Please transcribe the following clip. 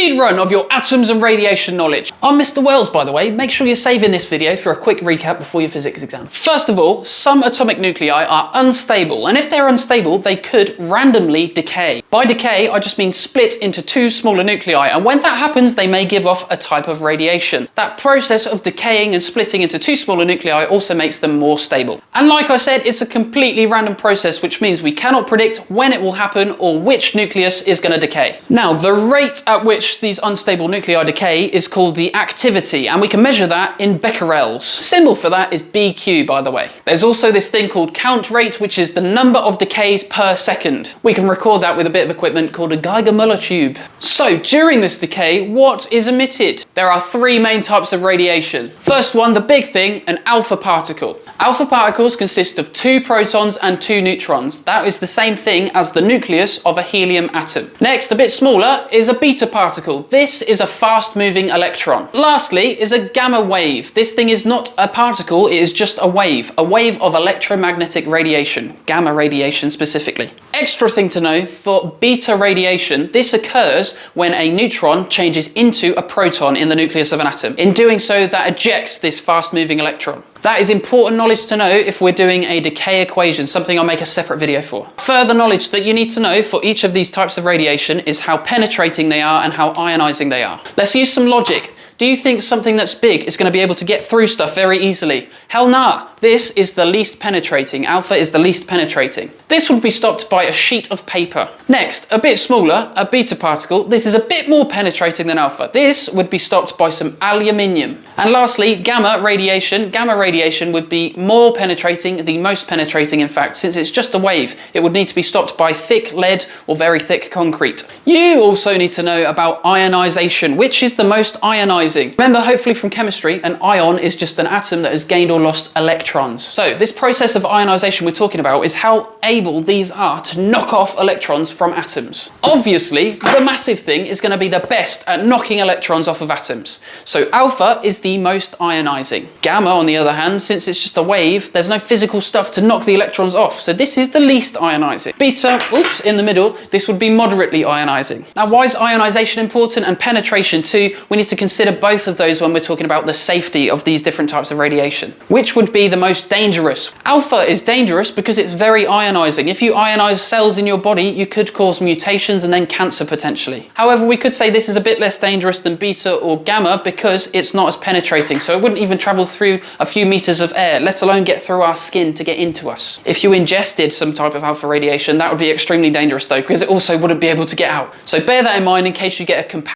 speed run of your atoms and radiation knowledge. I'm Mr. Wells, by the way. Make sure you're saving this video for a quick recap before your physics exam. First of all, some atomic nuclei are unstable, and if they're unstable, they could randomly decay. By decay, I just mean split into two smaller nuclei, and when that happens, they may give off a type of radiation. That process of decaying and splitting into two smaller nuclei also makes them more stable. And like I said, it's a completely random process, which means we cannot predict when it will happen or which nucleus is going to decay. Now, the rate at which these unstable nuclei decay is called the activity, and we can measure that in becquerels. Symbol for that is BQ, by the way. There's also this thing called count rate, which is the number of decays per second. We can record that with a bit of equipment called a Geiger-Müller tube. So during this decay, what is emitted? There are three main types of radiation. First one, the big thing, an alpha particle. Alpha particles consist of 2 protons and 2 neutrons. That is the same thing as the nucleus of a helium atom. Next, a bit smaller, is a beta particle. This is a fast-moving electron. Lastly is a gamma wave. This thing is not a particle, it is just a wave of electromagnetic radiation, gamma radiation specifically. Extra thing to know, for beta radiation, this occurs when a neutron changes into a proton in the nucleus of an atom. In doing so, that ejects this fast-moving electron. That is important knowledge to know if we're doing a decay equation, something I'll make a separate video for. Further knowledge that you need to know for each of these types of radiation is how penetrating they are and how ionizing they are. Let's use some logic. Do you think something that's big is going to be able to get through stuff very easily? Hell nah. This is the least penetrating. Alpha is the least penetrating. This would be stopped by a sheet of paper. Next, a bit smaller, a beta particle. This is a bit more penetrating than alpha. This would be stopped by some aluminium. And lastly, gamma radiation. Gamma radiation would be more penetrating, the most penetrating in fact, since it's just a wave. It would need to be stopped by thick lead or very thick concrete. You also need to know about ionization, which is the most ionizing. Remember, hopefully from chemistry, an ion is just an atom that has gained or lost electrons. So this process of ionization we're talking about is how able these are to knock off electrons from atoms. Obviously, the massive thing is going to be the best at knocking electrons off of atoms. So alpha is the most ionizing. Gamma, on the other hand, since it's just a wave, there's no physical stuff to knock the electrons off. So this is the least ionizing. Beta, oops, in the middle, this would be moderately ionizing. Now, why is ionization important and penetration too? We need to consider both of those when we're talking about the safety of these different types of radiation. Which would be the most dangerous? Alpha is dangerous because it's very ionizing. If you ionize cells in your body, you could cause mutations and then cancer potentially. However, we could say this is a bit less dangerous than beta or gamma because it's not as penetrating, so it wouldn't even travel through a few meters of air, let alone get through our skin to get into us. If you ingested some type of alpha radiation, that would be extremely dangerous though, because it also wouldn't be able to get out. So bear that in mind in case you get a comparison